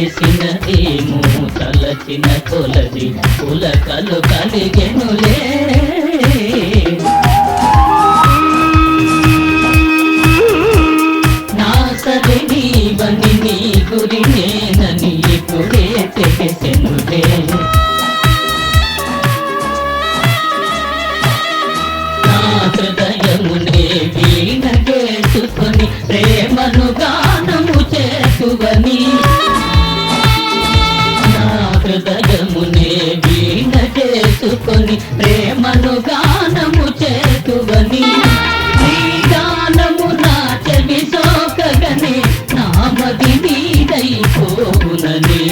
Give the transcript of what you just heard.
చేసినదేమో తలచిన కొలది పులకలు కలిగెనులే. నా సరి నీవని నీ గురి నేనని ఇప్పుడే తెలిసెనులే. నా హృదయమునే వీణ చేసుకొని ప్రేమను గానము చేసువని, నా హృదయమునే వీణ చేసుకొని ప్రేమను గానము చేసువని, నీ గానము నా చెవి సోకగని నామది నీదైపోవునని.